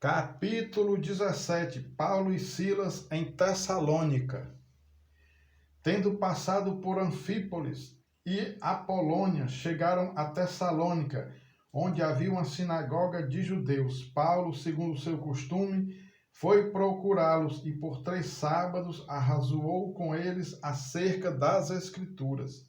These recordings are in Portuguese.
Capítulo 17. Paulo e Silas em Tessalônica. Tendo passado por Anfípolis e Apolônia, chegaram a Tessalônica, onde havia uma sinagoga de judeus. Paulo, segundo seu costume, foi procurá-los e por 3 sábados arrazoou com eles acerca das Escrituras,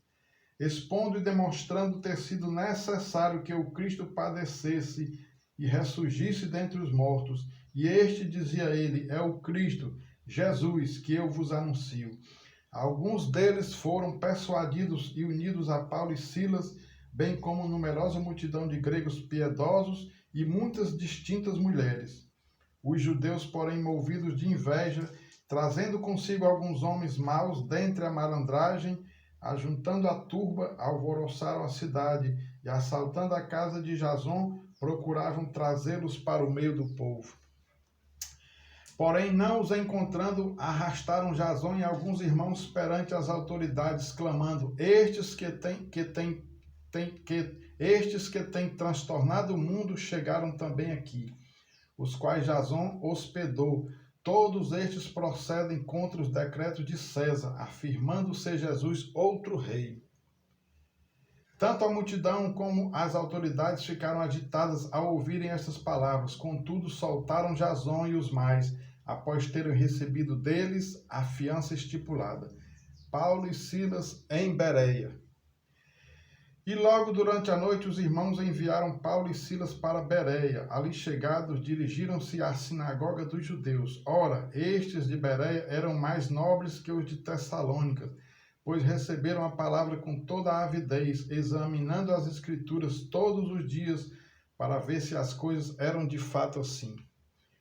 expondo e demonstrando ter sido necessário que o Cristo padecesse e ressurgisse dentre os mortos. E este, dizia ele, é o Cristo, Jesus, que eu vos anuncio. Alguns deles foram persuadidos e unidos a Paulo e Silas, bem como numerosa multidão de gregos piedosos e muitas distintas mulheres. Os judeus, porém, movidos de inveja, trazendo consigo alguns homens maus dentre a malandragem, ajuntando a turba, alvoroçaram a cidade e, assaltando a casa de Jason, procuravam trazê-los para o meio do povo. Porém, não os encontrando, arrastaram Jason e alguns irmãos perante as autoridades, clamando: estes que têm transtornado o mundo chegaram também aqui, os quais Jason hospedou. Todos estes procedem contra os decretos de César, afirmando ser Jesus outro rei. Tanto a multidão como as autoridades ficaram agitadas ao ouvirem estas palavras. Contudo, soltaram Jason e os mais, após terem recebido deles a fiança estipulada. Paulo e Silas em Bereia. E logo durante a noite os irmãos enviaram Paulo e Silas para Bereia. Ali chegados, dirigiram-se à sinagoga dos judeus. Ora, estes de Bereia eram mais nobres que os de Tessalônica, pois receberam a palavra com toda a avidez, examinando as Escrituras todos os dias, para ver se as coisas eram de fato assim.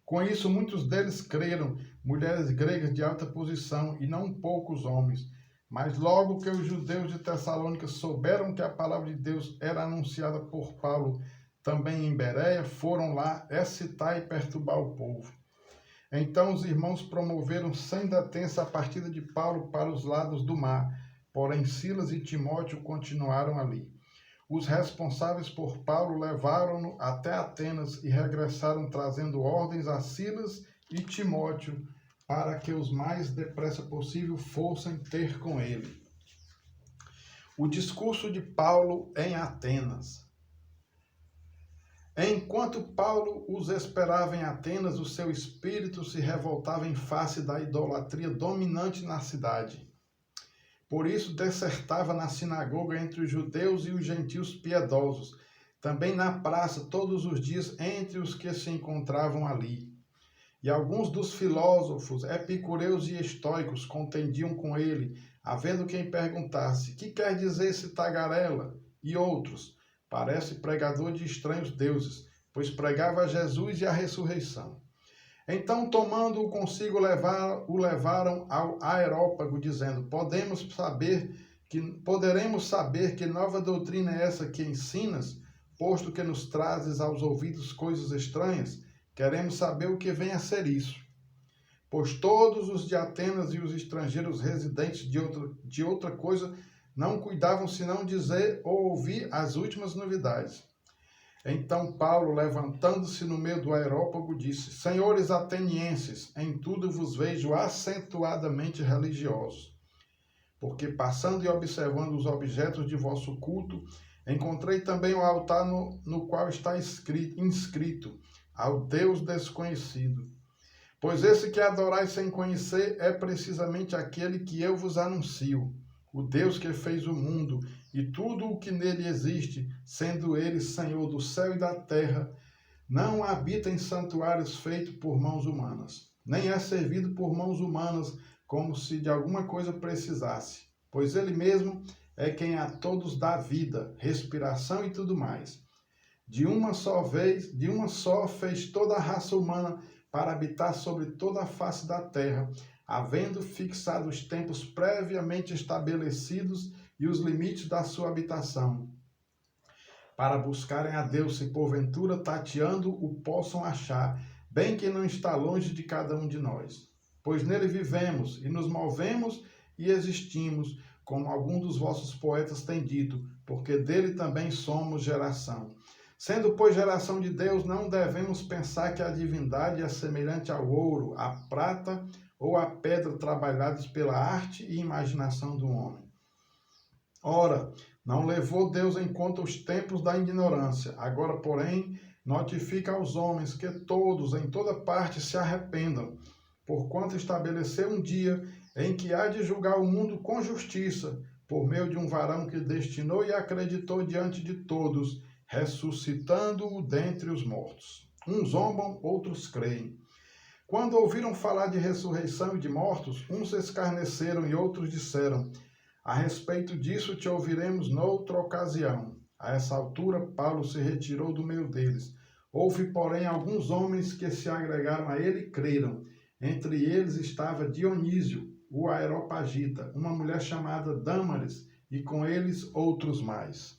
Com isso, muitos deles creram, mulheres gregas de alta posição, e não poucos homens. Mas logo que os judeus de Tessalônica souberam que a palavra de Deus era anunciada por Paulo também em Bereia, foram lá excitar e perturbar o povo. Então os irmãos promoveram sem detença a partida de Paulo para os lados do mar, porém Silas e Timóteo continuaram ali. Os responsáveis por Paulo levaram-no até Atenas e regressaram trazendo ordens a Silas e Timóteo para que os mais depressa possível fossem ter com ele. O discurso de Paulo em Atenas. Enquanto Paulo os esperava em Atenas, o seu espírito se revoltava em face da idolatria dominante na cidade. Por isso dissertava na sinagoga entre os judeus e os gentios piedosos, também na praça todos os dias entre os que se encontravam ali. E alguns dos filósofos, epicureus e estoicos contendiam com ele, havendo quem perguntasse: que quer dizer esse tagarela? E outros: parece pregador de estranhos deuses, pois pregava Jesus e a ressurreição. Então, tomando-o consigo, o levaram ao Areópago, dizendo: poderemos saber que nova doutrina é essa que ensinas, posto que nos trazes aos ouvidos coisas estranhas? Queremos saber o que vem a ser isso. Pois todos os de Atenas e os estrangeiros residentes de outra coisa não cuidavam senão dizer ou ouvir as últimas novidades. Então Paulo, levantando-se no meio do Areópago, disse: senhores atenienses, em tudo vos vejo acentuadamente religiosos. Porque passando e observando os objetos de vosso culto, encontrei também o altar no qual está inscrito ao Deus desconhecido. Pois esse que adorais sem conhecer é precisamente aquele que eu vos anuncio, o Deus que fez o mundo e tudo o que nele existe, sendo ele Senhor do céu e da terra, não habita em santuários feitos por mãos humanas, nem é servido por mãos humanas como se de alguma coisa precisasse, pois ele mesmo é quem a todos dá vida, respiração e tudo mais. De uma só fez toda a raça humana para habitar sobre toda a face da terra, havendo fixado os tempos previamente estabelecidos e os limites da sua habitação, para buscarem a Deus, se porventura tateando o possam achar, bem que não está longe de cada um de nós. Pois nele vivemos e nos movemos e existimos, como algum dos vossos poetas tem dito, porque dele também somos geração. Sendo, pois, geração de Deus, não devemos pensar que a divindade é semelhante ao ouro, à prata ou à pedra trabalhados pela arte e imaginação do homem. Ora, não levou Deus em conta os tempos da ignorância. Agora, porém, notifica aos homens que todos, em toda parte, se arrependam, porquanto estabeleceu um dia em que há de julgar o mundo com justiça, por meio de um varão que destinou e acreditou diante de todos, ressuscitando-o dentre os mortos. Uns zombam, outros creem. Quando ouviram falar de ressurreição e de mortos, uns escarneceram e outros disseram: a respeito disso te ouviremos noutra ocasião. A essa altura, Paulo se retirou do meio deles. Houve, porém, alguns homens que se agregaram a ele e creram. Entre eles estava Dionísio, o Areopagita, uma mulher chamada Dâmaris, e com eles outros mais.